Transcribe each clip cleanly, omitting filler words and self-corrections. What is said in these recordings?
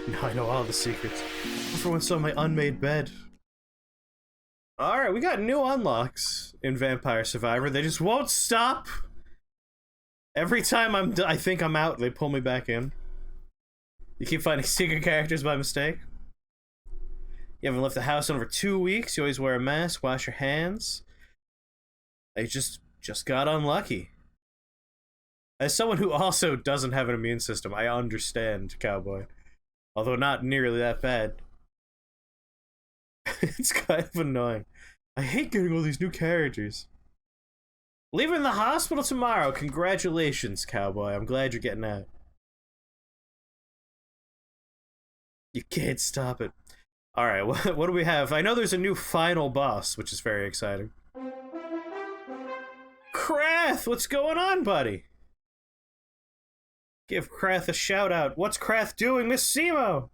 Now I know all the secrets. Everyone's on my unmade bed. Alright, we got new unlocks in Vampire Survivor. They just won't stop. Every time I think I'm out, they pull me back in. You keep finding secret characters by mistake. You haven't left the house in over 2 weeks. You always wear a mask, wash your hands. I just got unlucky. As someone who also doesn't have an immune system, I understand, Cowboy. Although not nearly that bad. It's kind of annoying. I hate getting all these new characters. Leaving the hospital tomorrow. Congratulations, Cowboy. I'm glad you're getting out. You can't stop it. Alright, what do we have? I know there's a new final boss, which is very exciting. Krath! What's going on, buddy? Give Krath a shout out. What's Krath doing, Miss Simo?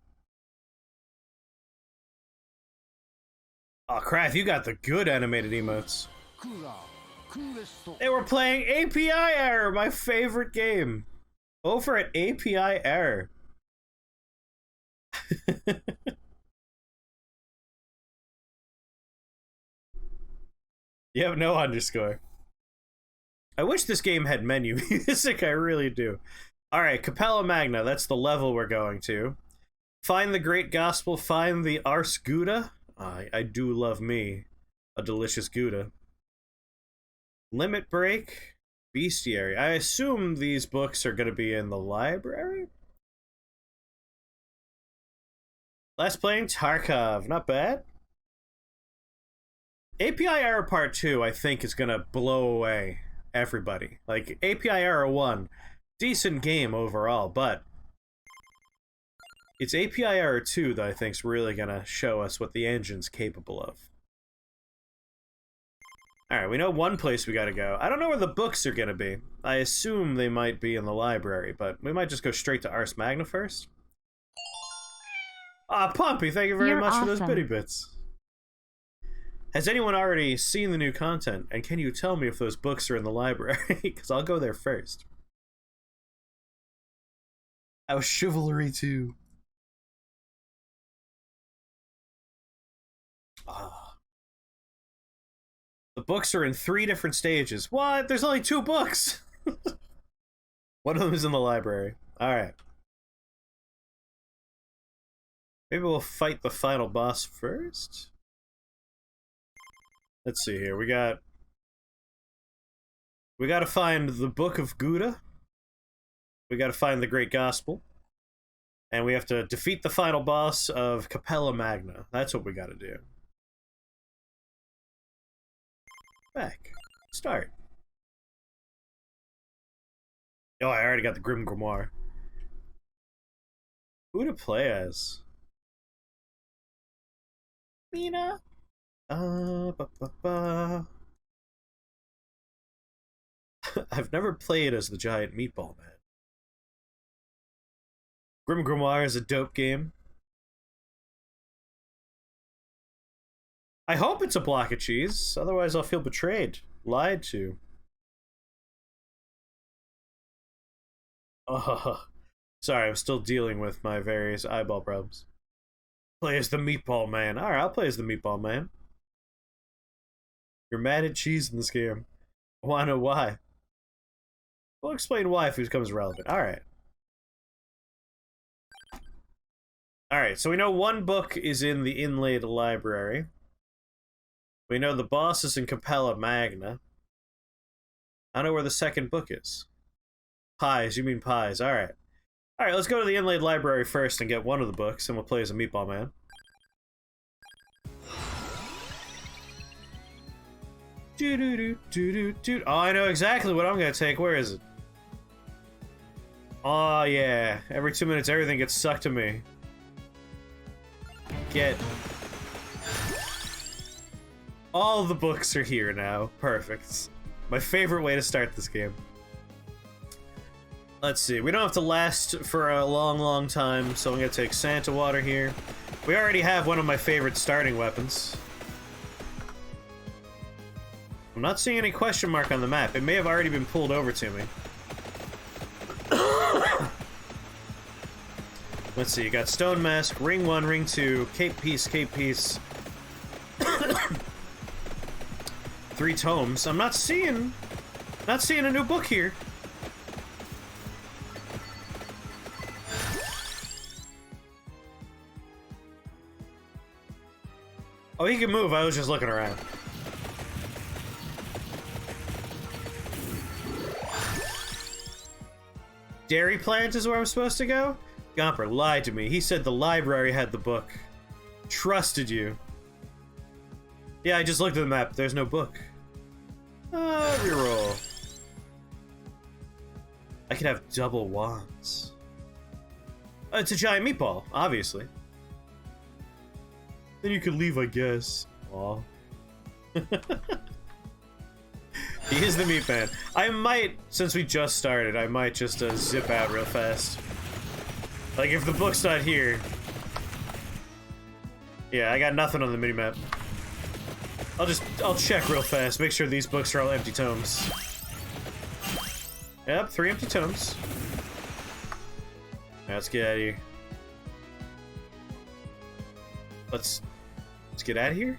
Oh, Krath, you got the good animated emotes. They were playing API Error, my favorite game. Over at API Error. You have no underscore. I wish this game had menu music, I really do. Alright, Capella Magna, that's the level we're going to. Find the Great Gospel, find the Ars Gouda. I do love me a delicious Gouda. Limit Break, Bestiary. I assume these books are going to be in the library? Last playing Tarkov, not bad. API Error Part 2, I think, is going to blow away everybody. Like, API Error 1, decent game overall, but it's API Error 2 that I think is really going to show us what the engine's capable of. Alright, we know one place we gotta go. I don't know where the books are gonna be. I assume they might be in the library, but we might just go straight to Ars Magna first. Ah, Pompey, thank you very much for those bitty bits. Has anyone already seen the new content? And can you tell me if those books are in the library? Because I'll go there first. I was Chivalry 2. Ah. The books are in 3 different stages. What? There's only 2 books! One of them is in the library. Alright. Maybe we'll fight the final boss first? Let's see here. We gotta find the Book of Gouda. We gotta find the Great Gospel. And we have to defeat the final boss of Capella Magna. That's what we gotta do. Back. Start. Oh, I already got the Grim Grimoire. Who to play as? Mina? I've never played as the giant meatball man. Grim Grimoire is a dope game. I hope it's a block of cheese, otherwise I'll feel betrayed, lied to. Oh, sorry, I'm still dealing with my various eyeball problems. Play as the meatball man. Alright, I'll play as the meatball man. You're mad at cheese in this game. I wanna know why. We'll explain why if it becomes relevant. Alright. Alright, so we know one book is in the inlaid library. We know the boss is in Capella Magna. I don't know where the second book is. Pies, you mean pies. Alright. Alright, let's go to the inlaid library first and get one of the books, and we'll play as a meatball man. Oh, I know exactly what I'm gonna take. Where is it? Oh, yeah. Every 2 minutes, everything gets sucked to me. Get... All the books are here now. Perfect. My favorite way to start this game. Let's see. We don't have to last for a long, long time, so I'm gonna take Santa Water here. We already have one of my favorite starting weapons. I'm not seeing any question mark on the map. It may have already been pulled over to me. Let's see, you got Stone Mask, Ring 1, Ring 2, Cape Piece, Cape Piece. 3 tomes. I'm not seeing a new book here. Oh, he can move. I was just looking around. Dairy Plant is where I'm supposed to go? Gomper lied to me. He said the library had the book. Trusted you. Yeah, I just looked at the map. There's no book. Reroll. I could have double wands. It's a giant meatball, obviously. Then you could leave, I guess. Aw. He is the meat man. I might, since we just started, I might just zip out real fast. Like, if the book's not here... Yeah, I got nothing on the minimap. I'll check real fast, make sure these books are all empty tomes. Yep, 3 empty tomes. Let's get out of here. Let's get out of here?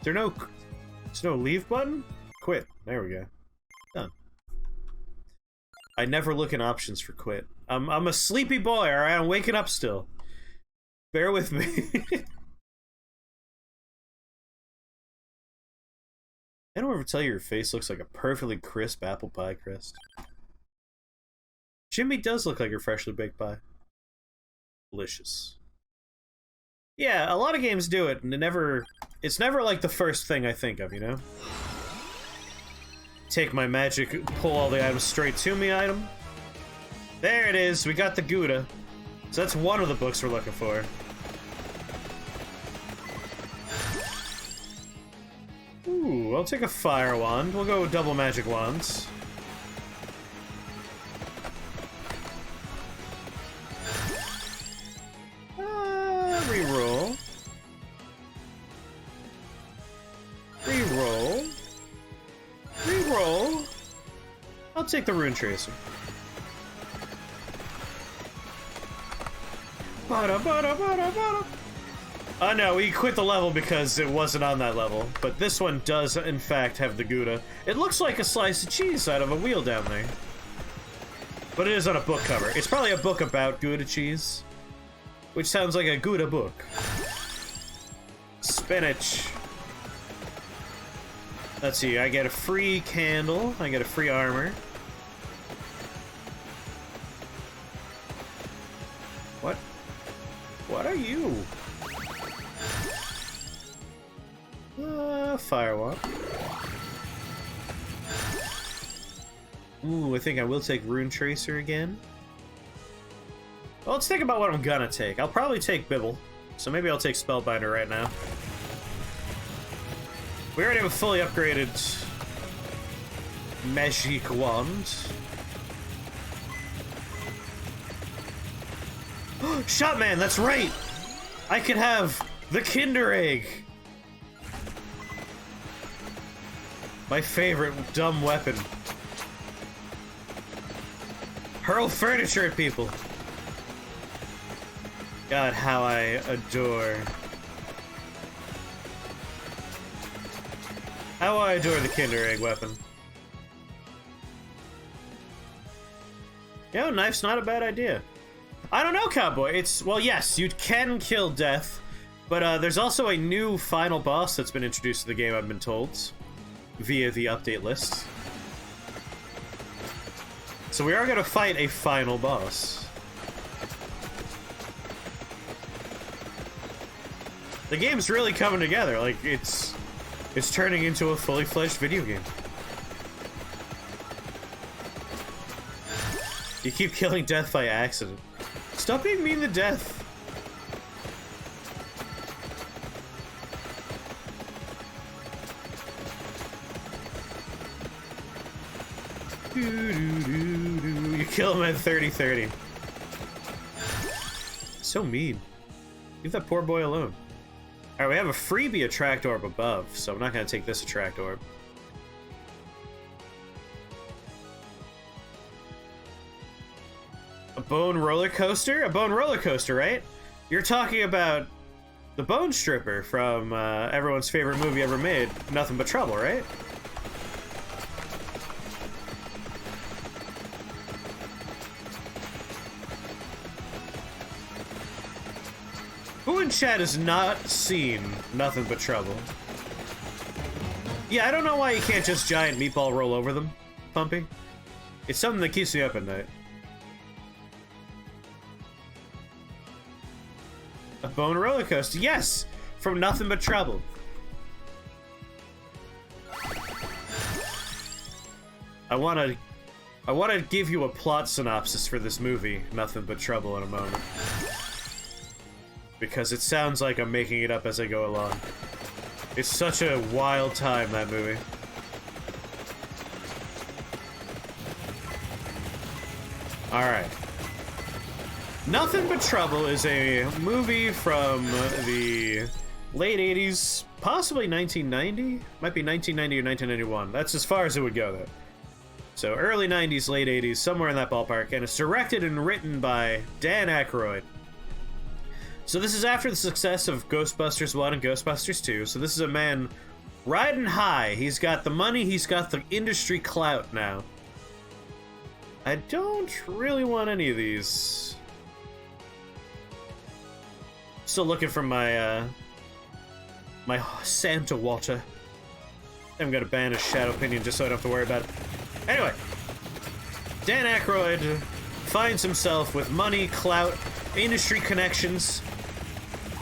There's no leave button? Quit. There we go. Done. I never look in options for quit. I'm a sleepy boy, alright? I'm waking up still. Bear with me. I don't ever tell you your face looks like a perfectly crisp apple pie crust. Jimmy does look like a freshly baked pie. Delicious. Yeah, a lot of games do it, and it's never like the first thing I think of, you know? Take my magic, pull all the items straight to me item. There it is, we got the Gouda. So that's one of the books we're looking for. Ooh, I'll take a fire wand. We'll go double magic wands. Reroll. Reroll. Reroll. I'll take the Rune Tracer. No, we quit the level because it wasn't on that level. But this one does, in fact, have the Gouda. It looks like a slice of cheese out of a wheel down there. But it is on a book cover. It's probably a book about Gouda cheese. Which sounds like a Gouda book. Spinach. Let's see, I get a free candle. I get a free armor. What? What are you? Firewalk. Ooh, I think I will take Rune Tracer again. Well, let's think about what I'm gonna take. I'll probably take Bibble, so maybe I'll take Spellbinder right now. We already have a fully upgraded Magic Wand. Shotman, that's right! I could have the Kinder Egg! My favorite dumb weapon. Hurl furniture at people! God, how I adore... How I adore the Kinder Egg weapon. You know, knife's not a bad idea. I don't know, Cowboy. It's... Well, yes, you can kill death, but there's also a new final boss that's been introduced to the game, I've been told, via the update list. So we are going to fight a final boss. The game's really coming together, like, it's turning into a fully fledged video game. You keep killing death by accident. Stop being mean to death. You kill him at 30-30. So mean. Leave that poor boy alone. Alright, we have a freebie Attract Orb above, so I'm not going to take this Attract Orb. A bone roller coaster? A bone roller coaster, right? You're talking about the Bone Stripper from everyone's favorite movie ever made, Nothing But Trouble, right? Who in chat has not seen Nothing But Trouble? Yeah, I don't know why you can't just giant meatball roll over them, Pumpy. It's something that keeps me up at night. A bone roller coaster, yes! From Nothing But Trouble. I wanna give you a plot synopsis for this movie, Nothing But Trouble, in a moment. Because it sounds like I'm making it up as I go along. It's such a wild time, that movie. Alright. Nothing But Trouble is a movie from the late 80s, possibly 1990? Might be 1990 or 1991. That's as far as it would go, though. So early 90s, late 80s, somewhere in that ballpark, and it's directed and written by Dan Aykroyd. So this is after the success of Ghostbusters 1 and Ghostbusters 2, so this is a man riding high. He's got the money, he's got the industry clout now. I don't really want any of these. Still looking for my, my Santa water. I'm gonna ban his Shadow Pinion just so I don't have to worry about it. Anyway, Dan Aykroyd finds himself with money, clout, industry connections,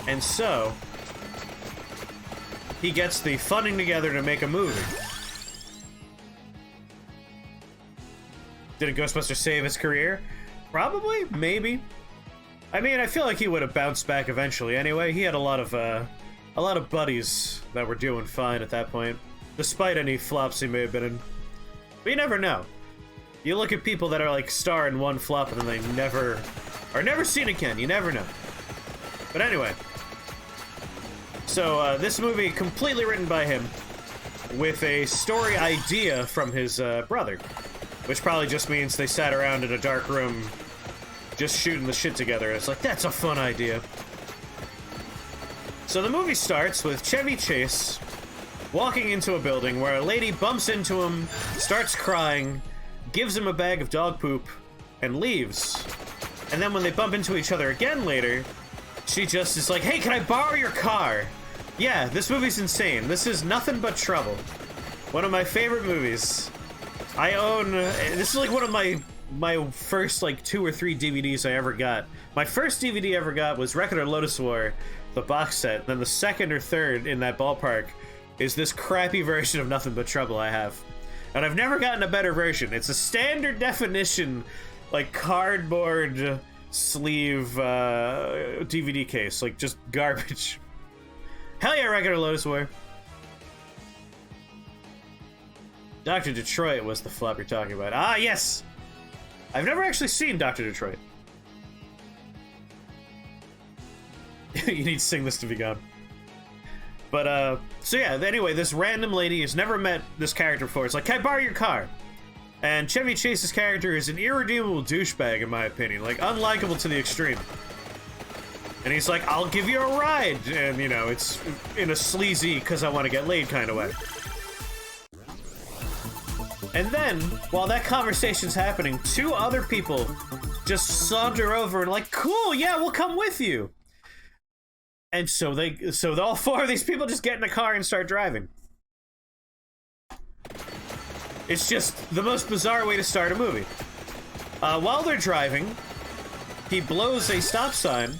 and so he gets the funding together to make a movie. Did a Ghostbuster save his career? Probably, maybe. I mean, I feel like he would have bounced back eventually anyway. He had a lot of buddies that were doing fine at that point, despite any flops he may have been in. But you never know. You look at people that are like star in one flop and then they never seen again. You never know. But anyway, so this movie completely written by him with a story idea from his brother, which probably just means they sat around in a dark room just shooting the shit together. It's like, that's a fun idea. So the movie starts with Chevy Chase walking into a building where a lady bumps into him, starts crying, gives him a bag of dog poop, and leaves. And then when they bump into each other again later, she just is like, hey, can I borrow your car? Yeah, this movie's insane. This is Nothing But Trouble. One of my favorite movies. I own... This is like one of my first like 2 or 3 DVDs I ever got. My first DVD I ever got was Record of Lotus War, the box set. Then the second or third in that ballpark is this crappy version of Nothing But Trouble I have. And I've never gotten a better version. It's a standard definition, like cardboard sleeve DVD case. Like just garbage. Hell yeah, Record of Lotus War. Dr. Detroit was the flop you're talking about. Ah, yes! I've never actually seen Dr. Detroit. You need to sing this to be gone. But, so yeah, anyway, this random lady has never met this character before. It's like, can I borrow your car? And Chevy Chase's character is an irredeemable douchebag, in my opinion. Like, unlikable to the extreme. And he's like, I'll give you a ride. And, you know, it's in a sleazy, because I want to get laid kind of way. And then, while that conversation's happening, 2 other people just saunter over and like, cool, yeah, we'll come with you. And so all 4 of these people just get in a car and start driving. It's just the most bizarre way to start a movie. While they're driving, he blows a stop sign,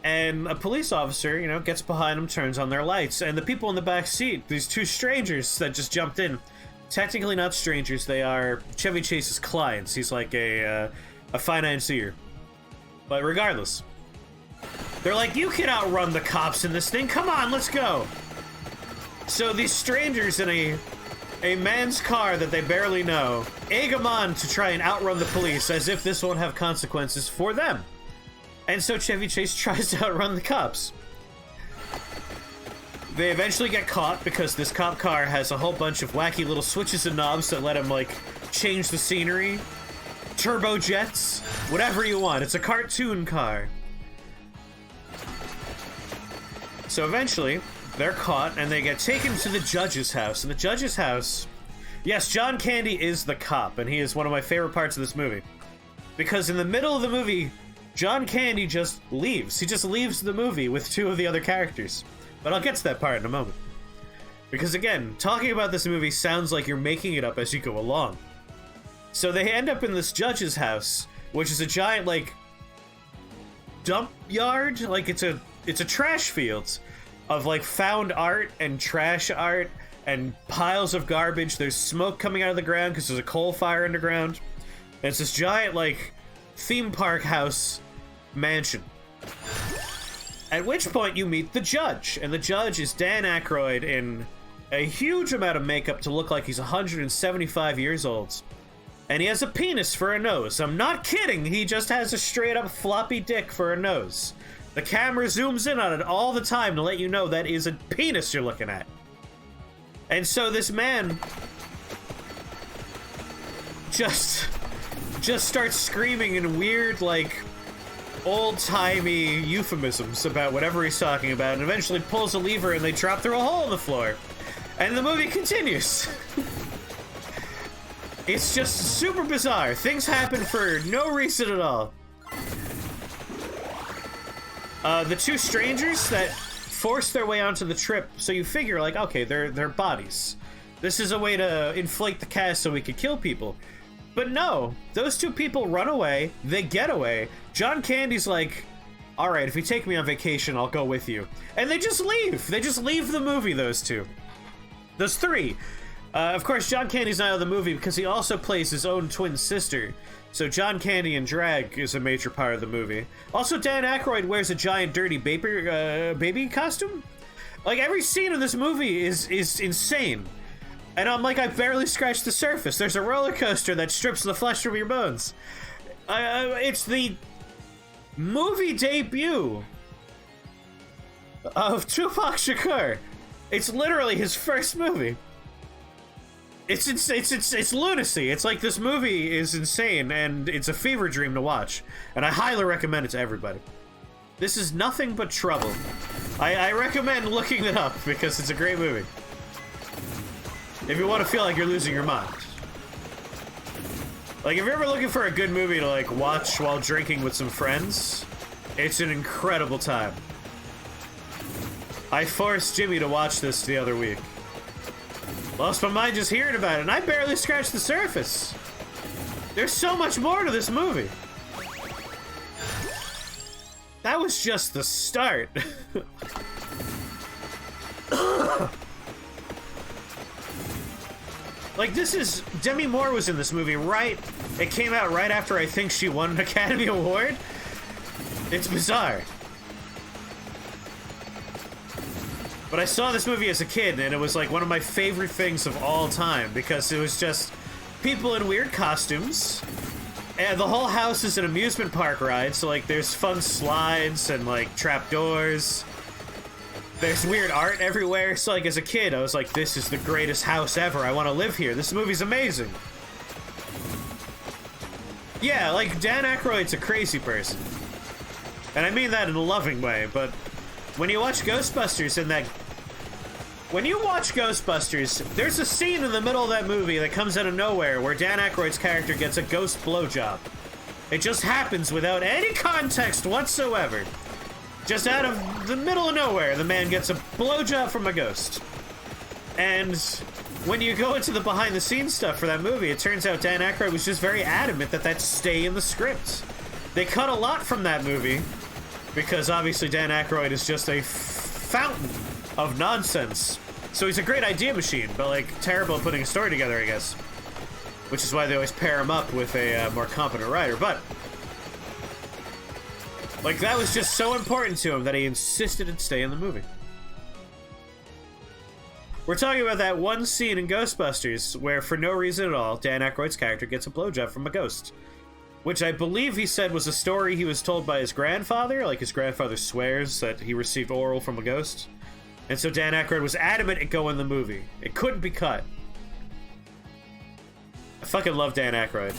and a police officer, you know, gets behind him, turns on their lights, and the people in the back seat, these 2 strangers that just jumped in, technically not strangers, they are Chevy Chase's clients. He's like a financier. But regardless, they're like, you can outrun the cops in this thing. Come on, let's go. So these strangers in a man's car that they barely know egg him on to try and outrun the police as if this won't have consequences for them. And so Chevy Chase tries to outrun the cops. They eventually get caught because this cop car has a whole bunch of wacky little switches and knobs that let him, like, change the scenery, turbojets, whatever you want. It's a cartoon car. So eventually, they're caught and they get taken to the judge's house. And the judge's house, yes, John Candy is the cop, and he is one of my favorite parts of this movie. Because in the middle of the movie, John Candy just leaves. He just leaves the movie with two of the other characters. But I'll get to that part in a moment. Because again, talking about this movie sounds like you're making it up as you go along. So they end up in this judge's house, which is a giant, like, dump yard. Like, it's a trash field of, like, found art and trash art and piles of garbage. There's smoke coming out of the ground because there's a coal fire underground. And it's this giant, like, theme park house mansion. At which point you meet the judge, and the judge is Dan Aykroyd in a huge amount of makeup to look like he's 175 years old. And he has a penis for a nose. I'm not kidding, he just has a straight up floppy dick for a nose. The camera zooms in on it all the time to let you know that is a penis you're looking at. And so this man just starts screaming in weird, like, old-timey euphemisms about whatever he's talking about, and eventually pulls a lever and they drop through a hole in the floor. And the movie continues. It's just super bizarre. Things happen for no reason at all. The two strangers that force their way onto the trip, so you figure, like, okay, they're bodies. This is a way to inflate the cast so we could kill people. But no, those two people run away, they get away. John Candy's like, alright, if you take me on vacation, I'll go with you. And they just leave. They just leave the movie, those two. Those three. Of course, John Candy's not out of the movie because he also plays his own twin sister. So John Candy in drag is a major part of the movie. Also, Dan Aykroyd wears a giant dirty baby costume. Like, every scene in this movie is insane. And I'm like, I barely scratched the surface. There's a roller coaster that strips the flesh from your bones. It's the movie debut of Tupac Shakur. It's literally his first movie. It's lunacy. It's like, this movie is insane, and it's a fever dream to watch. And I highly recommend it to everybody. This is nothing but trouble. I recommend looking it up because it's a great movie. If you want to feel like you're losing your mind. Like, if you're ever looking for a good movie to, like, watch while drinking with some friends, it's an incredible time. I forced Jimmy to watch this the other week. Lost my mind just hearing about it, and I barely scratched the surface. There's so much more to this movie. That was just the start. Like, this is... Demi Moore was in this movie, right? It came out right after I think she won an Academy Award. It's bizarre. But I saw this movie as a kid, and it was like one of my favorite things of all time, because it was just people in weird costumes, and the whole house is an amusement park ride, so like there's fun slides and like trapdoors. There's weird art everywhere, so like as a kid I was like, this is the greatest house ever, I want to live here, this movie's amazing. Yeah, like Dan Aykroyd's a crazy person. And I mean that in a loving way, but when you watch Ghostbusters there's a scene in the middle of that movie that comes out of nowhere where Dan Aykroyd's character gets a ghost blowjob. It just happens without any context whatsoever. Just out of the middle of nowhere, the man gets a blowjob from a ghost. And when you go into the behind-the-scenes stuff for that movie, it turns out Dan Aykroyd was just very adamant that that stay in the script. They cut a lot from that movie, because obviously Dan Aykroyd is just a fountain of nonsense. So he's a great idea machine, but like terrible at putting a story together, I guess. Which is why they always pair him up with a more competent writer, but like, that was just so important to him that he insisted it stay in the movie. We're talking about that one scene in Ghostbusters where, for no reason at all, Dan Aykroyd's character gets a blowjob from a ghost. Which I believe he said was a story he was told by his grandfather. Like, his grandfather swears that he received oral from a ghost. And so Dan Aykroyd was adamant it go in the movie. It couldn't be cut. I fucking love Dan Aykroyd.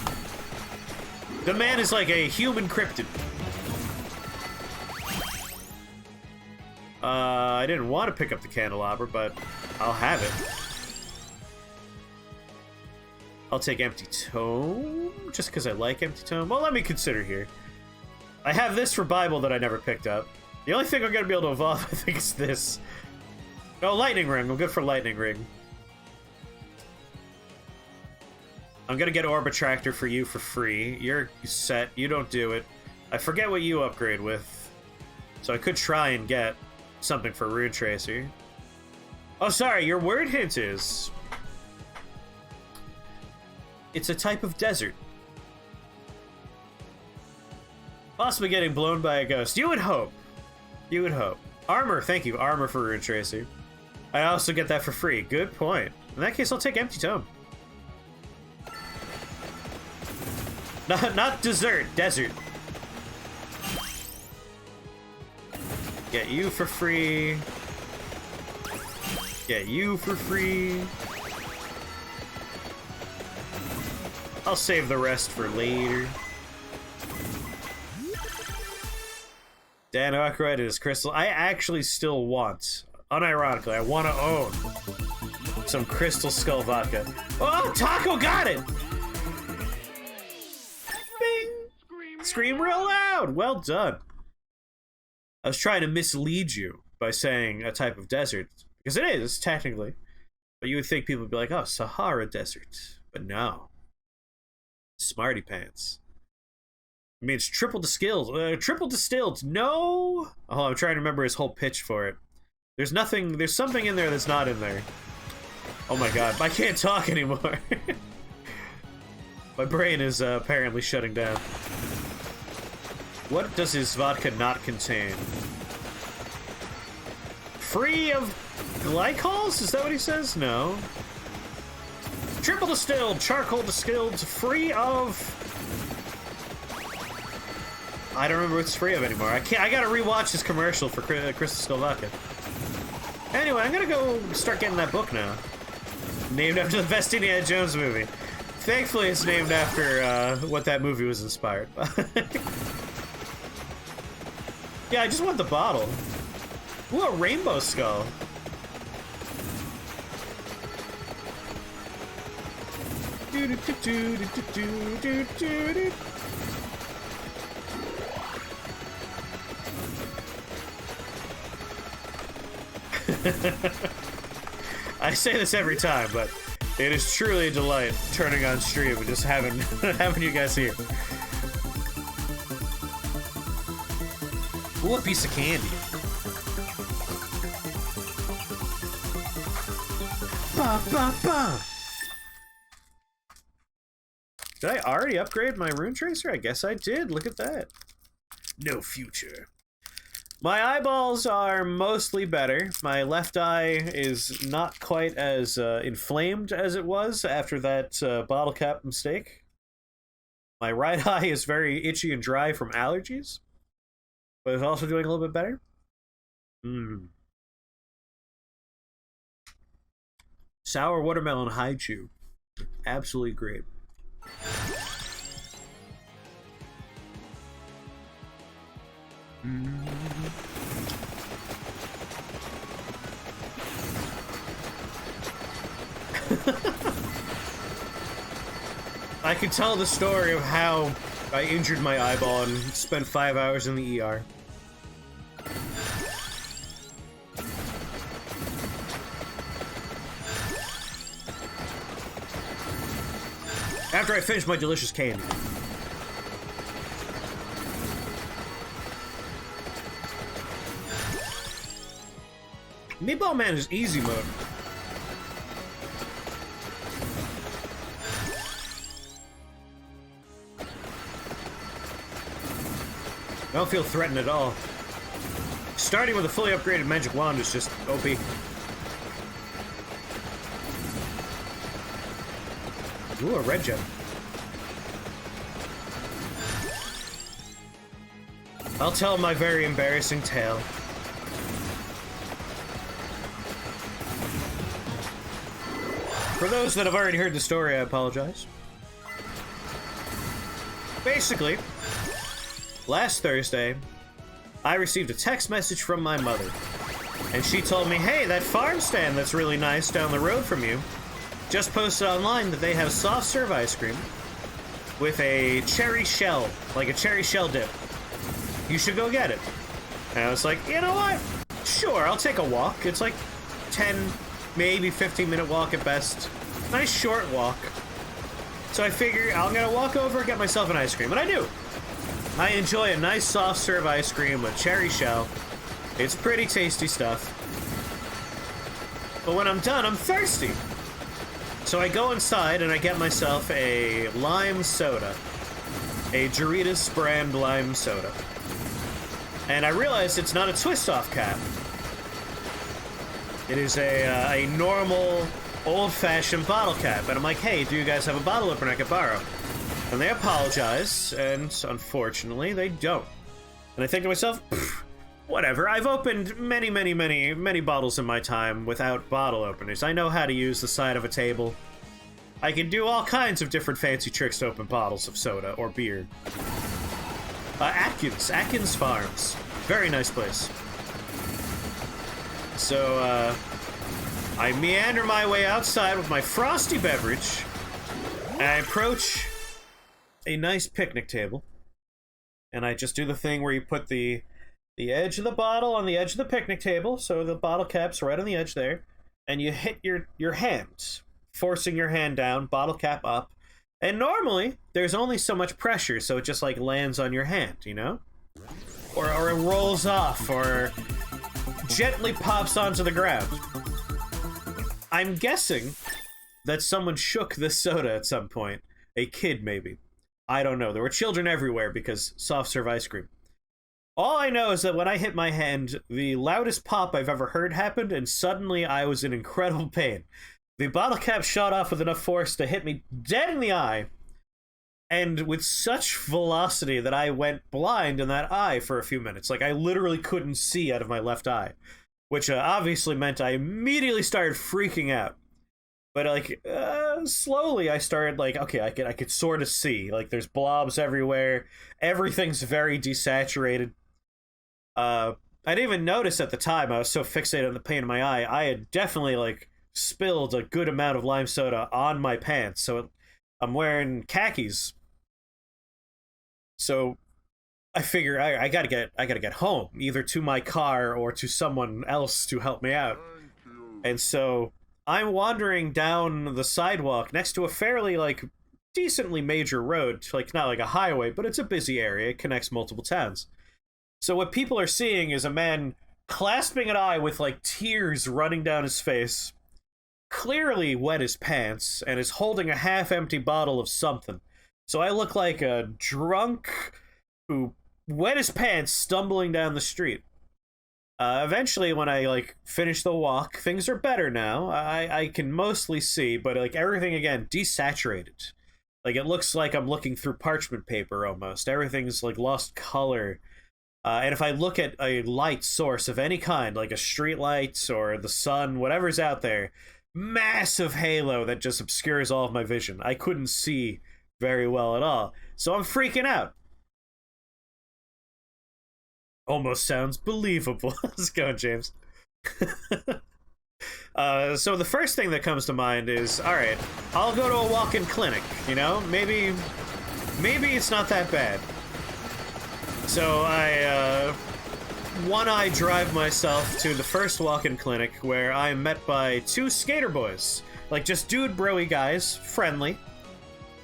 The man is like a human cryptid. I didn't want to pick up the candelabra, but I'll have it. I'll take Empty Tome, just because I like Empty Tome. Well, let me consider here. I have this for Bible that I never picked up. The only thing I'm going to be able to evolve, I think, is this. Oh, Lightning Ring. I'm good for Lightning Ring. I'm going to get Orbitractor for you for free. You're set. You don't do it. I forget what you upgrade with. So I could try and get something for Rune Tracer. Oh, sorry. Your word hint is... it's a type of desert. Possibly getting blown by a ghost. You would hope. You would hope. Armor, thank you. Armor for Rune Tracer. I also get that for free. Good point. In that case, I'll take Empty Tome. Not dessert, desert. Get you for free. Get you for free. I'll save the rest for later. Dan Aykroyd and his crystal. I actually still want, unironically, I want to own some Crystal Skull vodka. Oh, Taco got it! Bing! Scream real loud! Well done. I was trying to mislead you by saying a type of desert. Because it is, technically. But you would think people would be like, oh, Sahara Desert. But no. Smarty pants. It means triple distilled. Triple distilled. No. Oh, I'm trying to remember his whole pitch for it. There's nothing. There's something in there that's not in there. Oh my god, I can't talk anymore. My brain is apparently shutting down. What does his vodka not contain? Free of glycols? Is that what he says? No. Triple distilled, charcoal distilled, free of... I don't remember what it's free of anymore. I gotta rewatch this commercial for Crystal Skull vodka. Anyway, I'm gonna go start getting that book now. Named after the best Indiana Jones movie. Thankfully, it's named after what that movie was inspired by. Yeah, I just want the bottle. Ooh, a rainbow skull. I say this every time, but it is truly a delight turning on stream and just having having you guys here. Ooh, a piece of candy. Ba, ba, ba. Did I already upgrade my Rune Tracer? I guess I did. Look at that. No future. My eyeballs are mostly better. My left eye is not quite as inflamed as it was after that bottle cap mistake. My right eye is very itchy and dry from allergies, but it's also doing a little bit better. Sour watermelon high chew. Absolutely great. I could tell the story of how I injured my eyeball and spent 5 hours in the ER. After I finished my delicious candy. Meatball Man is easy mode. I don't feel threatened at all. Starting with a fully upgraded magic wand is just OP. Ooh, a red gem. I'll tell my very embarrassing tale. For those that have already heard the story, I apologize. Basically, last Thursday, I received a text message from my mother. And she told me, hey, that farm stand that's really nice down the road from you just posted online that they have soft serve ice cream with a cherry shell, like a cherry shell dip. You should go get it. And I was like, you know what? Sure, I'll take a walk. It's like 10, maybe 15-minute walk at best. Nice short walk. So I figure I'm gonna walk over and get myself an ice cream, and I do. I enjoy a nice soft serve ice cream with cherry shell. It's pretty tasty stuff. But when I'm done, I'm thirsty. So I go inside and I get myself a lime soda. A Doritos brand lime soda. And I realized it's not a twist-off cap. It is a normal, old-fashioned bottle cap. And I'm like, hey, do you guys have a bottle opener I could borrow? And they apologize, and unfortunately, they don't. And I think to myself, whatever. I've opened many bottles in my time without bottle openers. I know how to use the side of a table. I can do all kinds of different fancy tricks to open bottles of soda or beer. Atkins Farms. Very nice place. So, I meander my way outside with my frosty beverage, and I approach a nice picnic table, and I just do the thing where you put the edge of the bottle on the edge of the picnic table, so the bottle cap's right on the edge there, and you hit your hand, forcing your hand down, bottle cap up, and normally there's only so much pressure, so it just like lands on your hand, you know? Or it rolls off, or gently pops onto the ground. I'm guessing that someone shook this soda at some point. A kid, maybe. I don't know. There were children everywhere because soft serve ice cream. All I know is that when I hit my hand, the loudest pop I've ever heard happened, and suddenly I was in incredible pain. The bottle cap shot off with enough force to hit me dead in the eye, and with such velocity that I went blind in that eye for a few minutes. Like, I literally couldn't see out of my left eye, which obviously meant I immediately started freaking out. But, like, slowly I started, like, okay, I could sort of see. Like, there's blobs everywhere. Everything's very desaturated. I didn't even notice at the time. I was so fixated on the pain in my eye. I had definitely, like, spilled a good amount of lime soda on my pants. So I'm wearing khakis. So I figure I gotta get home, either to my car or to someone else to help me out. And so I'm wandering down the sidewalk next to a fairly, like, decently major road. Like, not like a highway, but it's a busy area. It connects multiple towns. So what people are seeing is a man clasping an eye with, like, tears running down his face, clearly wet his pants, and is holding a half-empty bottle of something. So I look like a drunk who wet his pants stumbling down the street. Eventually, when I, like, finish the walk, things are better now. I can mostly see, but, like, everything, again, desaturated. Like, it looks like I'm looking through parchment paper, almost. Everything's, like, lost color. And if I look at a light source of any kind, like a street light or the sun, whatever's out there, massive halo that just obscures all of my vision. I couldn't see very well at all. So I'm freaking out. Almost sounds believable. Let's go, James. So the first thing that comes to mind is, all right, I'll go to a walk-in clinic, you know? Maybe it's not that bad. So I one-eye drive myself to the first walk-in clinic, where I'm met by two skater boys. Like, just dude bro-y guys, friendly.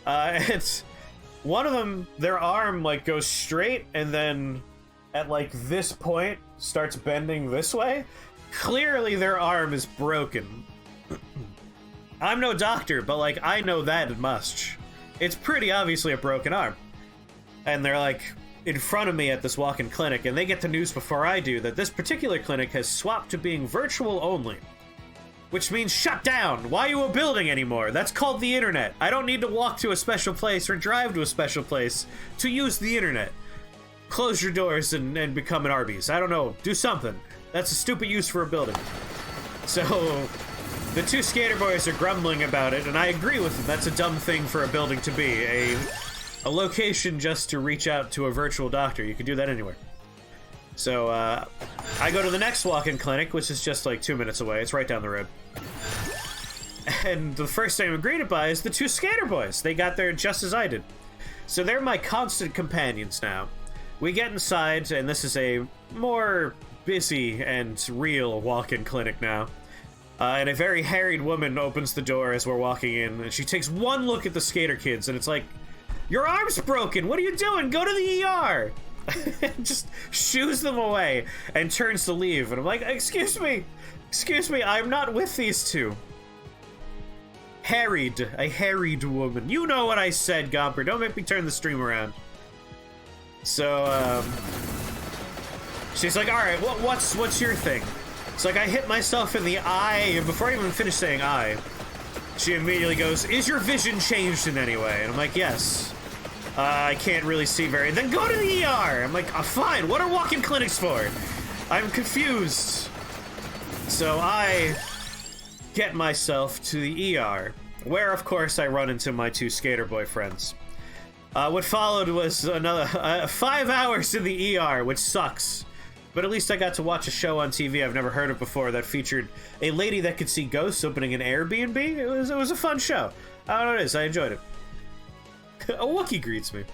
It's one of them, their arm, like, goes straight, and then at, like, this point starts bending this way. Clearly their arm is broken. I'm no doctor, but, like, I know that much. It's pretty obviously a broken arm. And they're, like, in front of me at this walk-in clinic, and they get the news before I do that this particular clinic has swapped to being virtual only. Which means shut down! Why are you a building anymore? That's called the internet. I don't need to walk to a special place or drive to a special place to use the internet. Close your doors and become an Arby's. I don't know. Do something. That's a stupid use for a building. So the two skater boys are grumbling about it, and I agree with them. That's a dumb thing for a building to be. a location just to reach out to a virtual doctor. You can do that anywhere. So, I go to the next walk-in clinic, which is just like 2 minutes away. It's right down the road. And the first thing I'm greeted by is the two skater boys. They got there just as I did. So they're my constant companions now. We get inside, and this is a more busy and real walk-in clinic now. And a very harried woman opens the door as we're walking in, and she takes one look at the skater kids, and it's like, "Your arm's broken! What are you doing? Go to the ER!" Just shoos them away and turns to leave, and I'm like, excuse me, I'm not with these two. A harried woman. You know what I said, Gomper. Don't make me turn the stream around. So, she's like, alright, what's your thing? It's like, I hit myself in the eye, and before I even finish saying eye, she immediately goes, "Is your vision changed in any way?" And I'm like, yes. I can't really see very... Then go to the ER! I'm like, fine, what are walk-in clinics for? I'm confused. So I get myself to the ER, where, of course, I run into my two skater boyfriends. What followed was another 5 hours in the ER, which sucks. But at least I got to watch a show on TV I've never heard of before that featured a lady that could see ghosts opening an Airbnb. It was a fun show. I don't know what it is, I enjoyed it. A Wookiee greets me.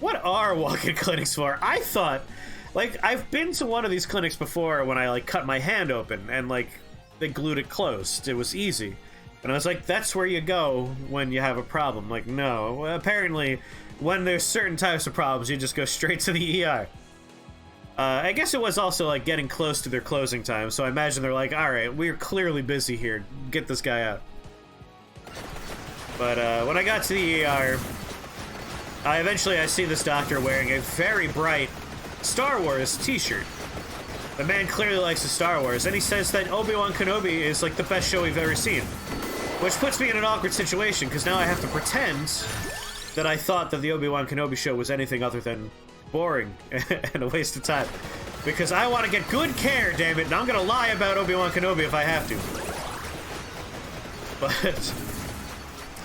What are walk-in clinics for? I thought, like, I've been to one of these clinics before when I, like, cut my hand open and, like, they glued it closed. It was easy. And I was like, that's where you go when you have a problem. Like, no. Well, apparently, when there's certain types of problems, you just go straight to the ER. I guess it was also, like, getting close to their closing time, so I imagine they're like, alright, we're clearly busy here. Get this guy out. But when I got to the ER, I see this doctor wearing a very bright Star Wars t-shirt. The man clearly likes the Star Wars, and he says that Obi-Wan Kenobi is like the best show we've ever seen. Which puts me in an awkward situation, because now I have to pretend that I thought that the Obi-Wan Kenobi show was anything other than boring and a waste of time. Because I want to get good care, damn it, and I'm gonna lie about Obi-Wan Kenobi if I have to. But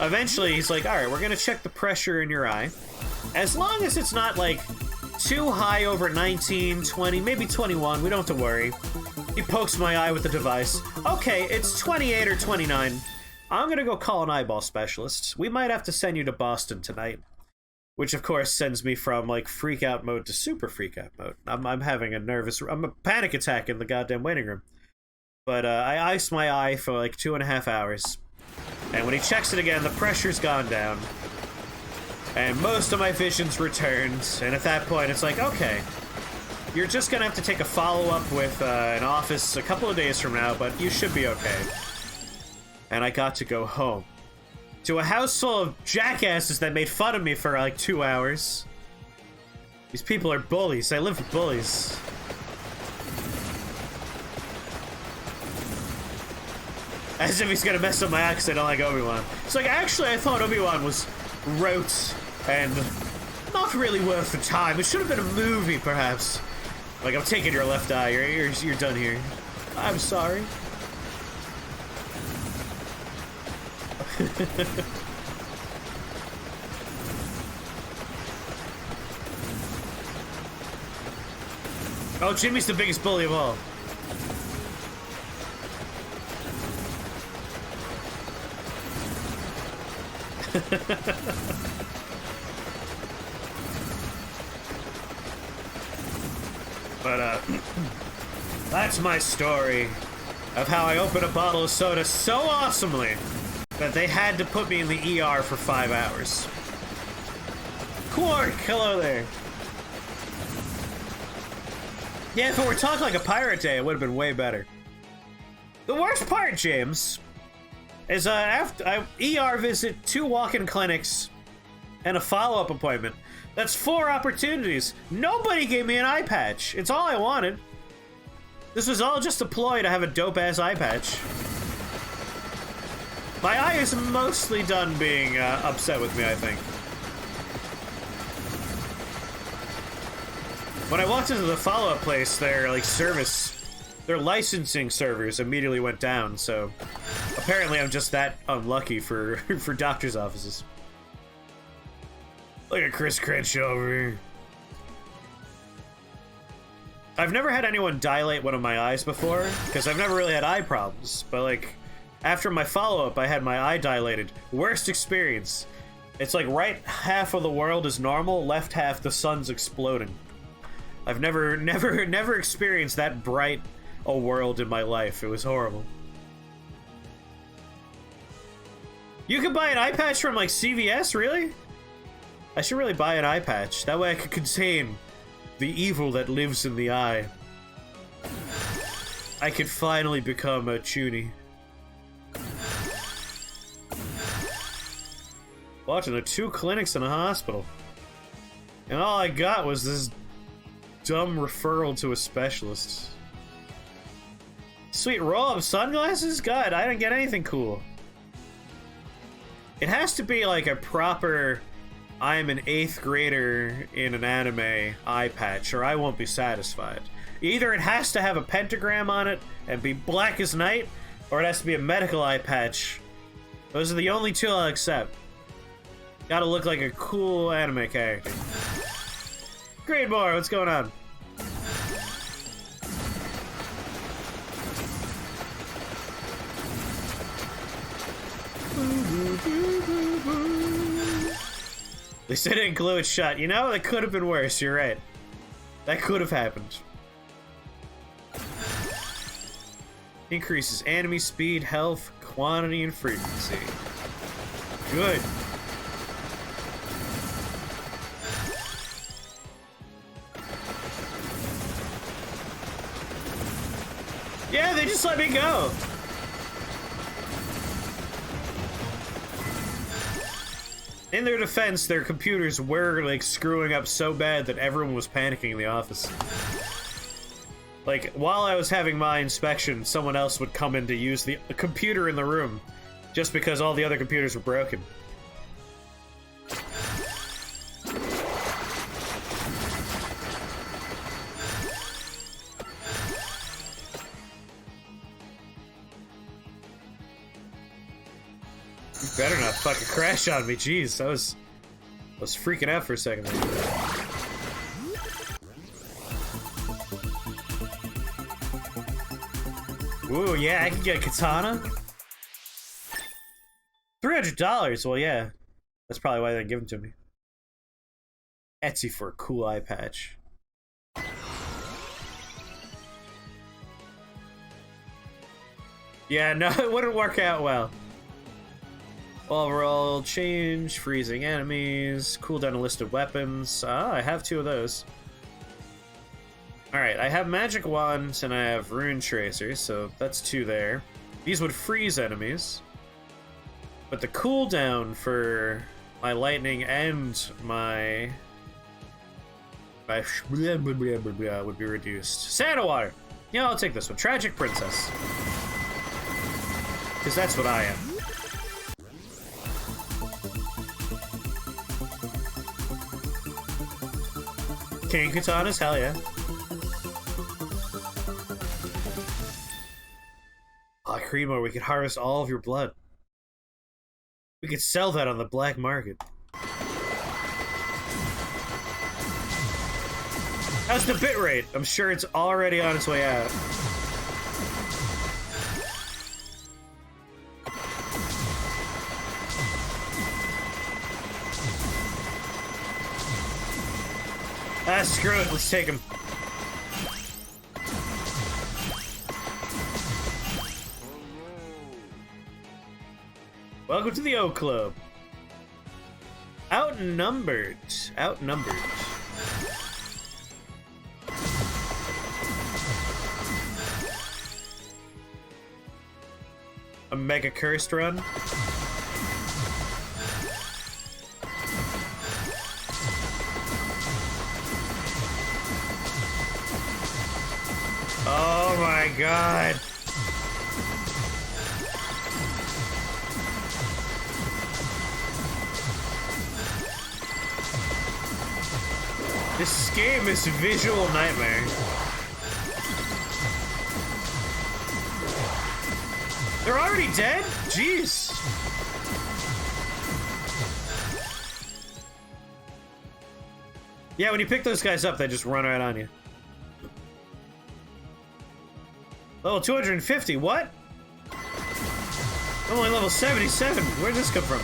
eventually he's like, alright, we're gonna check the pressure in your eye. As long as it's not, like, too high over 19, 20, maybe 21, we don't have to worry. He pokes my eye with the device. Okay, it's 28 or 29. I'm gonna go call an eyeball specialist. We might have to send you to Boston tonight. Which, of course, sends me from, like, freak-out mode to super freak-out mode. I'm having I'm a panic attack in the goddamn waiting room. But, I ice my eye for, like, 2.5 hours. And when he checks it again, the pressure's gone down. And most of my vision's returned. And at that point, it's like, okay, you're just gonna have to take a follow-up with an office a couple of days from now, but you should be okay. And I got to go home. To a house full of jackasses that made fun of me for, like, 2 hours. These people are bullies. I live with bullies. As if he's gonna mess up my accent, I don't like Obi-Wan. It's like, actually, I thought Obi-Wan was rote and not really worth the time. It should have been a movie, perhaps. Like, I'm taking your left eye. You're done here. I'm sorry. Oh, Jimmy's the biggest bully of all. But, that's my story of how I opened a bottle of soda so awesomely that they had to put me in the ER for 5 hours. Quark, hello there. Yeah, if it were talking like a pirate day, it would have been way better. The worst part, James, is after ER visit, 2 walk-in clinics, and a follow-up appointment. That's 4 opportunities. Nobody gave me an eye patch. It's all I wanted. This was all just a ploy to have a dope-ass eye patch. My eye is mostly done being upset with me, I think. When I walked into the follow-up place, their their licensing servers immediately went down, so apparently I'm just that unlucky for doctor's offices. Look at Chris Crenshaw over here. I've never had anyone dilate one of my eyes before, because I've never really had eye problems, but like, after my follow-up, I had my eye dilated. Worst experience. It's like right half of the world is normal, left half the sun's exploding. I've never experienced that bright a world in my life. It was horrible. You could buy an eye patch from like CVS, really? I should really buy an eye patch. That way I could contain the evil that lives in the eye. I could finally become a Chuny. Watching the 2 clinics and a hospital. And all I got was this dumb referral to a specialist. Sweet roll-up sunglasses? God, I didn't get anything cool. It has to be like a proper I'm an 8th grader in an anime eye patch, or I won't be satisfied. Either it has to have a pentagram on it and be black as night, or it has to be a medical eye patch. Those are the only 2 I'll accept. Gotta look like a cool anime character. Greenmore, what's going on? They said it didn't glue it shut. You know, that could have been worse. You're right. That could have happened. Increases enemy speed, health, quantity, and frequency. Good. Yeah, they just let me go. In their defense, their computers were, like, screwing up so bad that everyone was panicking in the office. Like, while I was having my inspection, someone else would come in to use the computer in the room, just because all the other computers were broken. Better not fucking crash on me, jeez. I was freaking out for a second there. Ooh, yeah, I can get a katana. $300, well, yeah. That's probably why they didn't give them to me. Etsy for a cool eye patch. Yeah, no, it wouldn't work out well. Overall change, freezing enemies, cooldown a list of weapons. Ah, I have 2 of those. Alright, I have magic wands and I have rune tracers, so that's 2 there. These would freeze enemies. But the cooldown for my lightning and my would be reduced. Santa water! Yeah, I'll take this one. Tragic Princess. Because that's what I am. King katanas? Hell yeah. Ah, Creamo, we could harvest all of your blood. We could sell that on the black market. How's the bitrate? I'm sure it's already on its way out. Ah, screw it. Let's take him. Welcome to the O Club. Outnumbered. Outnumbered. A mega cursed run. Oh my god. This game is a visual nightmare. They're already dead? Jeez. Yeah, when you pick those guys up, they just run right on you. Level 250, what? I'm only level 77. Where'd this come from?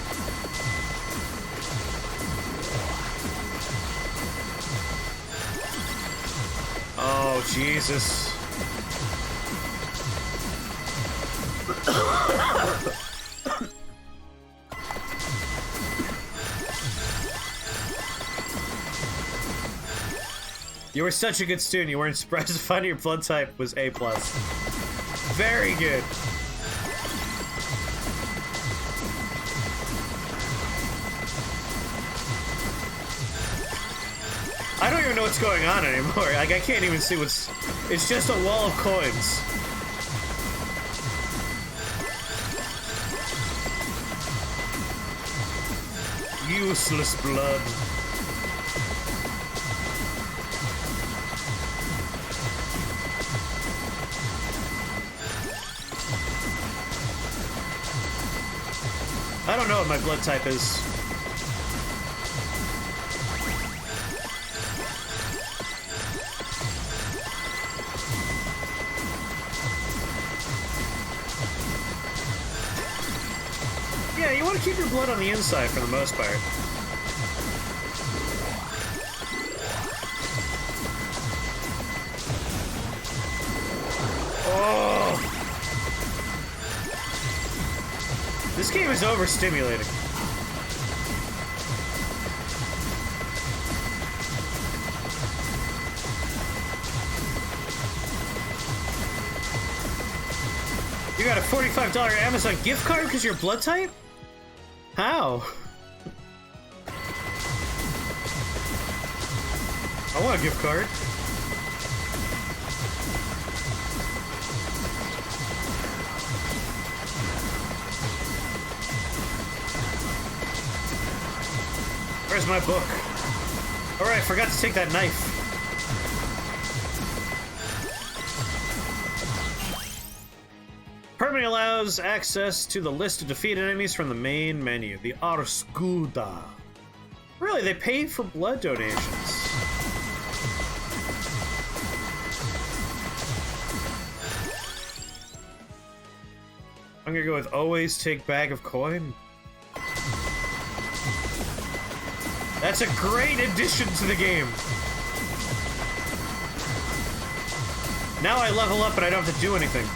Oh, Jesus. You were such a good student, you weren't surprised to find your blood type was A+. Very good. I don't even know what's going on anymore. Like, I can't even see what's... It's just a wall of coins. Useless blood. I don't know what my blood type is. Yeah, you want to keep your blood on the inside for the most part. Oh! This game is overstimulating. You got a $45 Amazon gift card because you're blood type? How? I want a gift card. Where's my book? Alright, I forgot to take that knife. Permanently allows access to the list of defeated enemies from the main menu, the Arscuda. Really, they pay for blood donations. I'm gonna go with always take bag of coin. That's a great addition to the game. Now I level up and I don't have to do anything.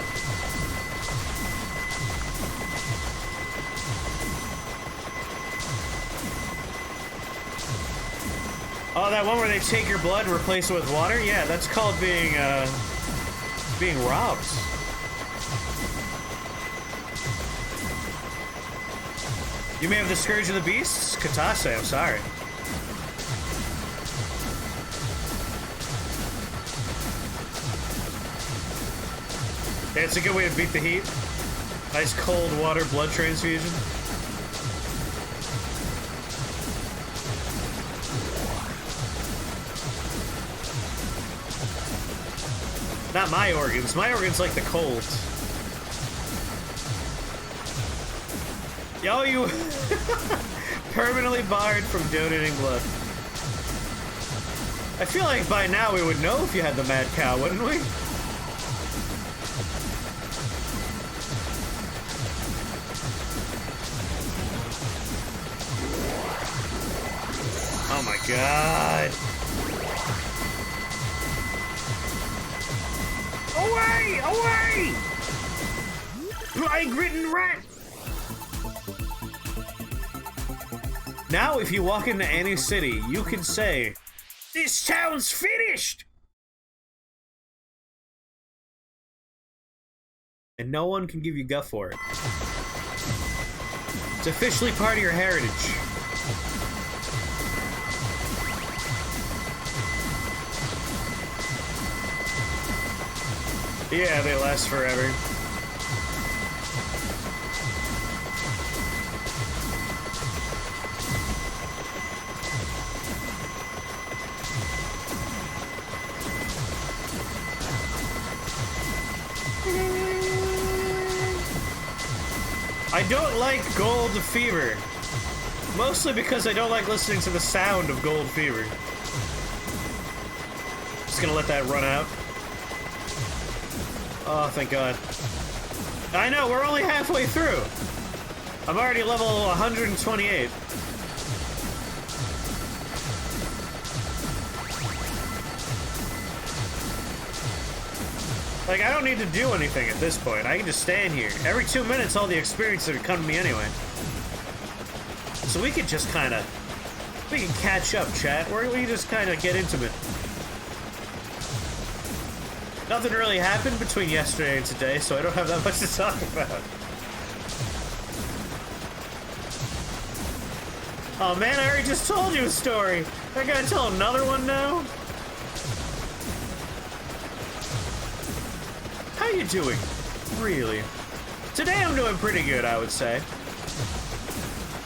Oh, that one where they take your blood and replace it with water? Yeah, that's called being robbed. You may have the Scourge of the Beasts? Katase, I'm sorry. Yeah, it's a good way to beat the heat. Nice cold water blood transfusion. Not my organs. My organs like the cold. Yo, you permanently barred from donating blood. I feel like by now we would know if you had the mad cow, wouldn't we? Oh my god. Away! Away! Plague-ridden rat! Now, if you walk into any city, you can say, "This town's finished!" And no one can give you guff for it. It's officially part of your heritage. Yeah, they last forever. I don't like Gold Fever. Mostly because I don't like listening to the sound of Gold Fever. Just gonna let that run out. Oh, thank God. I know, we're only halfway through. I'm already level 128. Like, I don't need to do anything at this point. I can just stand here. Every 2 minutes, all the experience are gonna come to me anyway. So we could just kind of... We can catch up, chat. We can just kind of get intimate. Nothing really happened between yesterday and today, so I don't have that much to talk about. Oh man, I already just told you a story. I gotta tell another one now? How you doing? Really? Today I'm doing pretty good, I would say.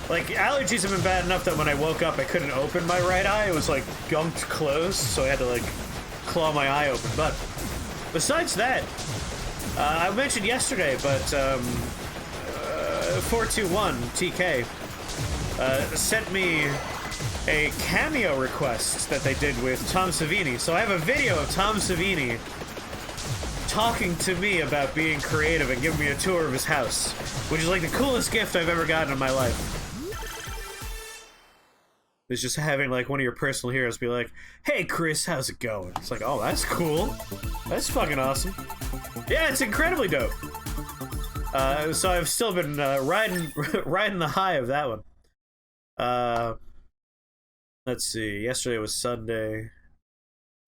Like, allergies have been bad enough that when I woke up I couldn't open my right eye. It was like gunked closed, so I had to like claw my eye open. But besides that, I mentioned yesterday, but 421 TK sent me a cameo request that they did with Tom Savini. So I have a video of Tom Savini talking to me about being creative and giving me a tour of his house, which is like the coolest gift I've ever gotten in my life. It's just having like one of your personal heroes be like, "Hey Chris, how's it going?" It's like, oh, that's cool. That's fucking awesome. Yeah, it's incredibly dope. So I've still been riding the high of that one. Let's see. Yesterday was Sunday.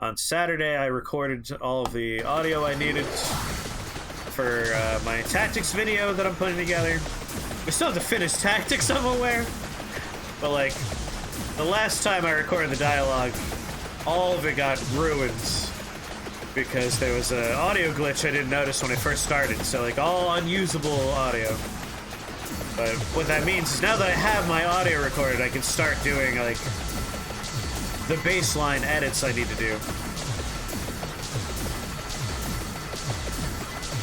On Saturday, I recorded all of the audio I needed for my tactics video that I'm putting together. We still have to finish tactics, I'm aware. But like, the last time I recorded the dialogue, all of it got ruined because there was an audio glitch I didn't notice when I first started. So like, all unusable audio. But what that means is now that I have my audio recorded, I can start doing like the baseline edits I need to do.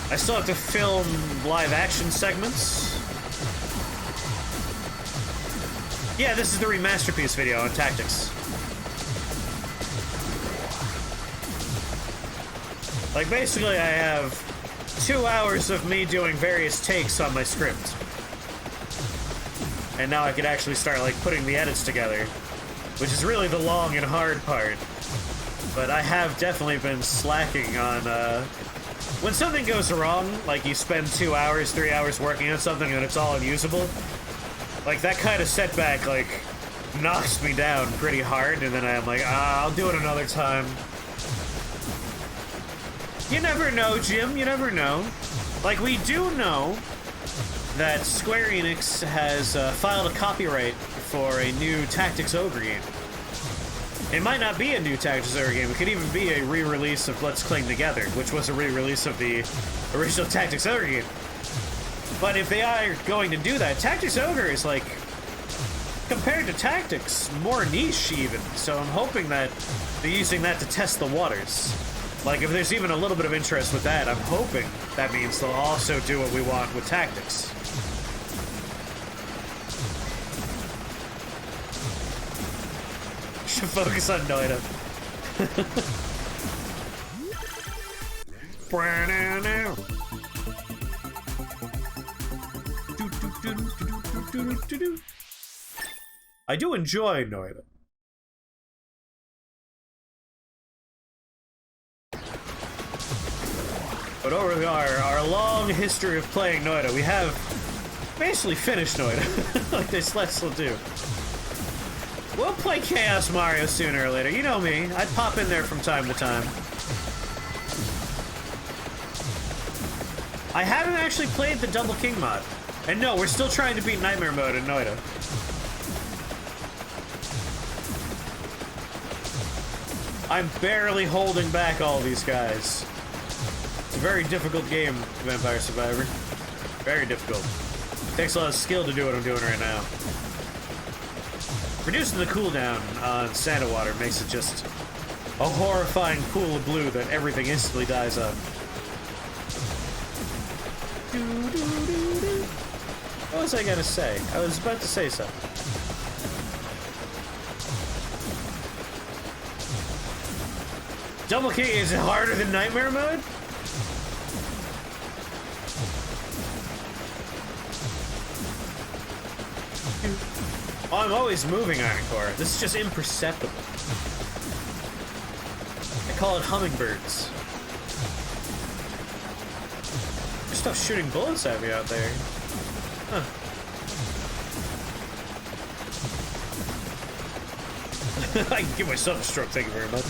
I still have to film live action segments. Yeah, this is the remasterpiece video on tactics. Like, basically I have 2 hours of me doing various takes on my script. And now I could actually start, like, putting the edits together, which is really the long and hard part. But I have definitely been slacking on, when something goes wrong, like you spend 2 hours, 3 hours working on something and it's all unusable, like that kind of setback, like, knocks me down pretty hard, and then I'm like, I'll do it another time. You never know, Jim, you never know. Like, we do know that Square Enix has filed a copyright for a new Tactics Ogre game. It might not be a new Tactics Ogre game, it could even be a re-release of Let's Cling Together, which was a re-release of the original Tactics Ogre game. But if they are going to do that, Tactics Ogre is like, compared to Tactics, more niche even, so I'm hoping that they're using that to test the waters. Like, if there's even a little bit of interest with that, I'm hoping that means they'll also do what we want with Tactics. Should focus on Noida. I do enjoy Noida. But over our long history of playing Noida, we have basically finished Noida. Like they still do. We'll play Chaos Mario sooner or later. You know me. I pop in there from time to time. I haven't actually played the Double King mod. And no, we're still trying to beat Nightmare Mode in Noida. I'm barely holding back all these guys. It's a very difficult game, Vampire Survivor. Very difficult. Takes a lot of skill to do what I'm doing right now. Reducing the cooldown on Santa Water makes it just a horrifying pool of blue that everything instantly dies up. What was I gonna say? I was about to say something. Double kick is harder than Nightmare mode? Oh, I'm always moving, Iron Core. This is just imperceptible. I call it hummingbirds. There's stuff shooting bullets at me out there. Huh. I can give myself a stroke, thank you very much.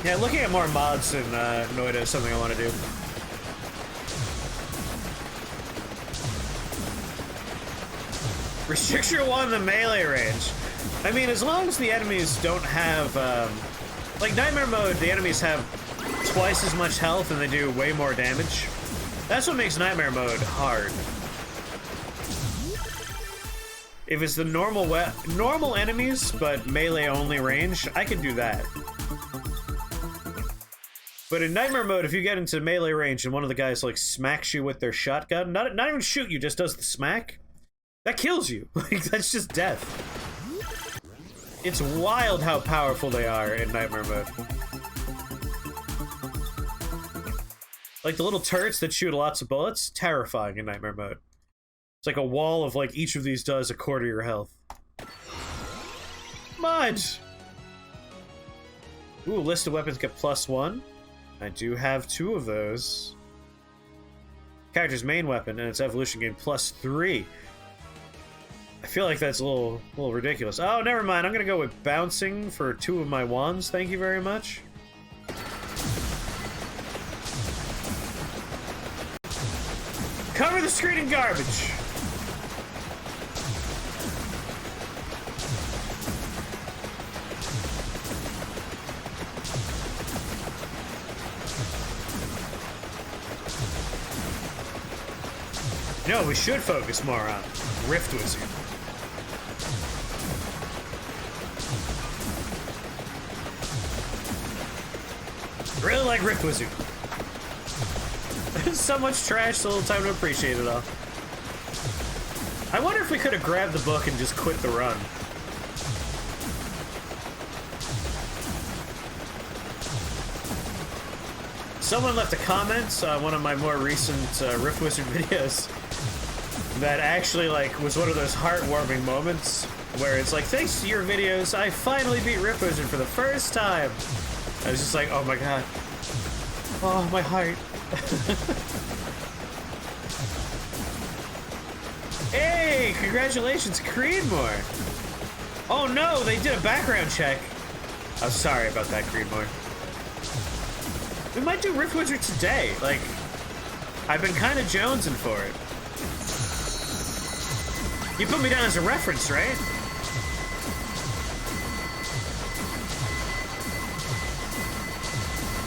Yeah, looking at more mods in Noida is something I want to do. Restrict your one in the melee range. I mean, as long as the enemies don't have, like Nightmare mode, the enemies have twice as much health and they do way more damage. That's what makes Nightmare mode hard. If it's the normal enemies, but melee only range, I can do that. But in Nightmare mode, if you get into melee range and one of the guys like smacks you with their shotgun, not even shoot you, just does the smack, that kills you. Like, that's just death. It's wild how powerful they are in Nightmare mode. Like the little turrets that shoot lots of bullets, terrifying in Nightmare mode. It's like a wall of like each of these does a quarter your health. Mud! Ooh, list of weapons get +1. I do have 2 of those. Character's main weapon and its evolution gain +3. I feel like that's a little ridiculous. Oh, never mind. I'm gonna go with bouncing for 2 of my wands. Thank you very much. Cover the screen in garbage. No, we should focus more on Rift Wizard. Really like Rift Wizard. There's so much trash, so little time to appreciate it all. I wonder if we could have grabbed the book and just quit the run. Someone left a comment on one of my more recent Rift Wizard videos that actually like was one of those heartwarming moments where it's like, thanks to your videos, I finally beat Rift Wizard for the first time. I was just like, oh my god. Oh, my heart. Hey, congratulations, Creedmoor. Oh no, they did a background check. I'm sorry about that, Creedmoor. We might do Rift Wizard today. Like, I've been kind of jonesing for it. You put me down as a reference, right?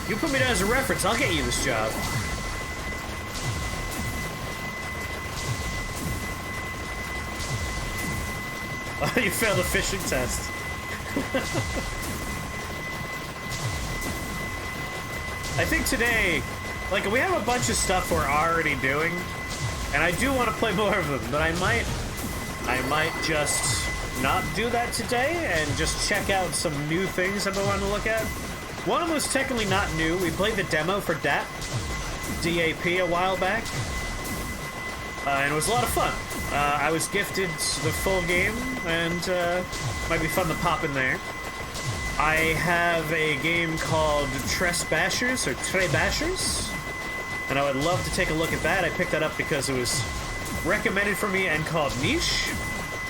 You put me down as a reference, I'll get you this job. Oh, you failed the fishing test. I think today, like, we have a bunch of stuff we're already doing, and I do want to play more of them, but I might just not do that today and just check out some new things I've been wanting to look at. One of them was technically not new. We played the demo for DAP, DAP, a while back, and it was a lot of fun. I was gifted the full game, and might be fun to pop in there. I have a game called Tresbashers, or Trebashers, and I would love to take a look at that. I picked that up because it was recommended for me and called Niche.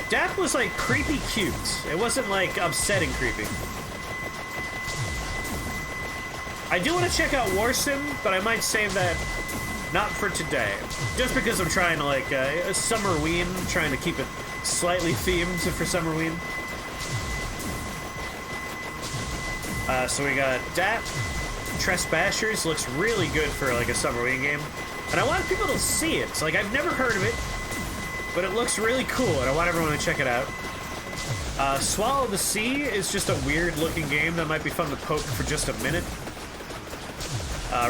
DAP was like creepy cute. It wasn't like upsetting creepy. I do want to check out Warsim, but I might save that not for today. Just because I'm trying to like Summerween, trying to keep it slightly themed for Summerween. So we got DAP, Tresbashers, looks really good for like a Summerween game. And I want people to see it. It's like, I've never heard of it, but it looks really cool, and I want everyone to check it out. Swallow the Sea is just a weird looking game that might be fun to poke for just a minute.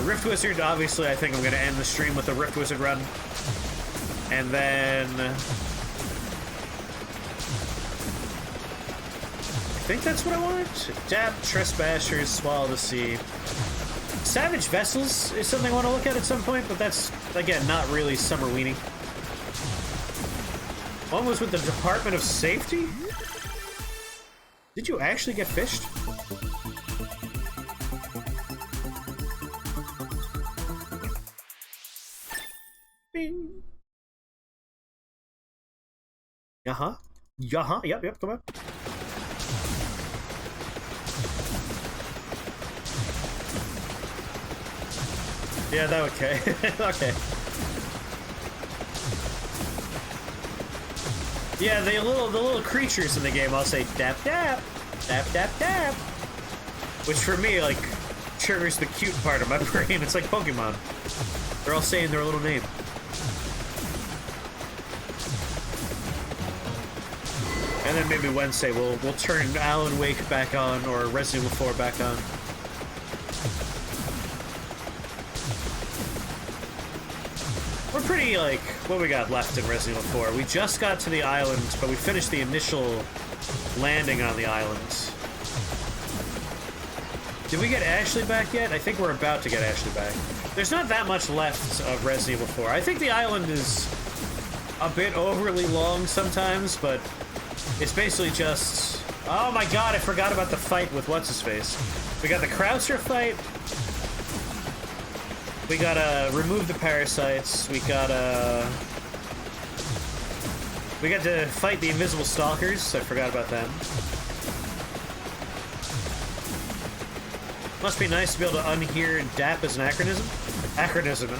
Rift Wizard, obviously, I think I'm going to end the stream with a Rift Wizard run. And then... I think that's what I wanted. Adapt, Trespassers, Swallow the Sea. Savage Vessels is something I want to look at some point, but that's, again, not really summer weenie. One was with the Department of Safety? Did you actually get fished? Bing. Uh-huh. Uh-huh. Yep, come on. Yeah, that okay. Okay. Yeah, the little creatures in the game all say dap dap, dap dap dap, which for me like triggers the cute part of my brain. It's like Pokemon. They're all saying their little name. And then maybe Wednesday we'll turn Alan Wake back on or Resident Evil 4 back on. We're pretty, like, what we got left in Resident Evil 4? We just got to the island, but we finished the initial landing on the island. Did we get Ashley back yet? I think we're about to get Ashley back. There's not that much left of Resident Evil 4. I think the island is a bit overly long sometimes, but it's basically just... Oh my god, I forgot about the fight with What's-His-Face. We got the Krauser fight. We gotta remove the parasites. We got to fight the invisible stalkers. I forgot about them. Must be nice to be able to unhear DAP as an acronym. An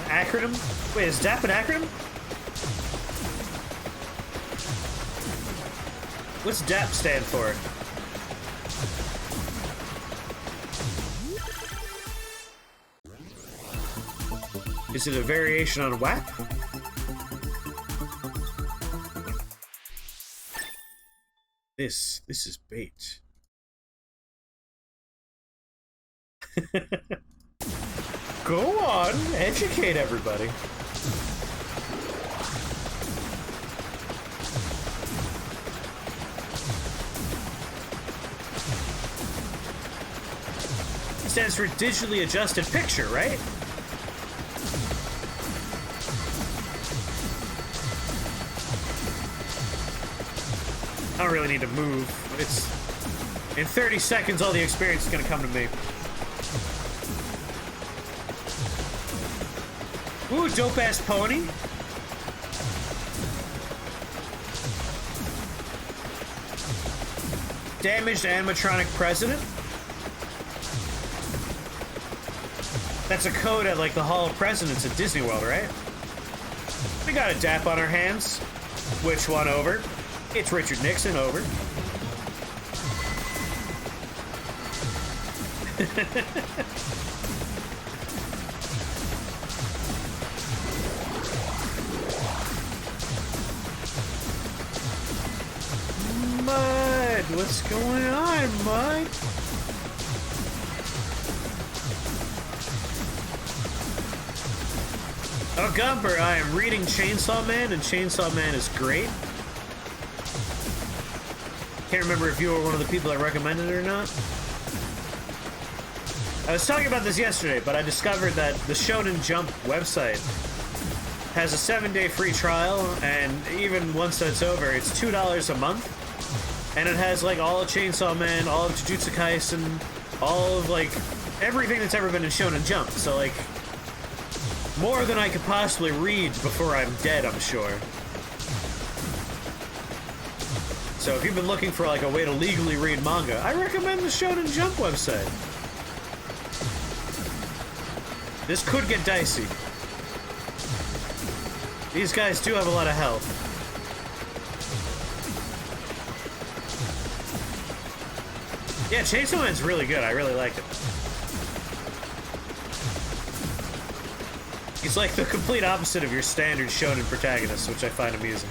acronym? Wait, is DAP an acronym? What's DAP stand for? Is it a variation on WAP? This is bait. Go on, educate everybody. It stands for digitally adjusted picture, right? I don't really need to move. It's... In 30 seconds, all the experience is gonna come to me. Ooh, dope-ass pony. Damaged animatronic president. That's a code at, like, the Hall of Presidents at Disney World, right? We got a DAP on our hands. Which one over? It's Richard Nixon, over. Mud! What's going on, Mud? Oh, Gumper, I am reading Chainsaw Man, and Chainsaw Man is great. Can't remember if you were one of the people that recommended it or not. I was talking about this yesterday, but I discovered that the Shonen Jump website has a 7-day free trial, and even once that's over, it's $2 a month. And it has, like, all of Chainsaw Man, all of Jujutsu Kaisen, all of, like, everything that's ever been in Shonen Jump. So, like, more than I could possibly read before I'm dead, I'm sure. So if you've been looking for, like, a way to legally read manga, I recommend the Shonen Jump website. This could get dicey. These guys do have a lot of health. Yeah, Chainsaw Man's really good. I really like it. He's like the complete opposite of your standard shonen protagonist, which I find amusing.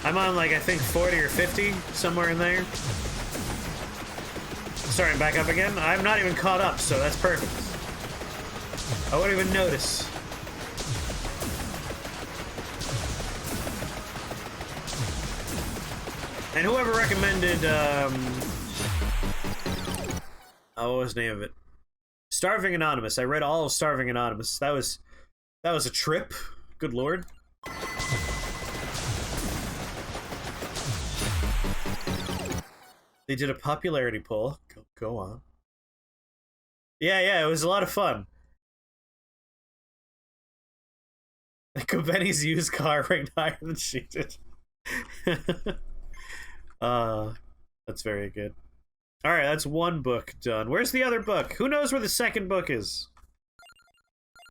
I'm on, like, I think 40 or 50, somewhere in there. starting back up again. I'm not even caught up, so that's perfect. I won't even notice. And whoever recommended, oh, what was the name of it? Starving Anonymous. I read all of Starving Anonymous. That was a trip. Good lord. They did a popularity poll. Go on. Yeah, it was a lot of fun. Benny's used car ranked higher than she did. That's very good. Alright, that's one book done. Where's the other book? Who knows where the second book is?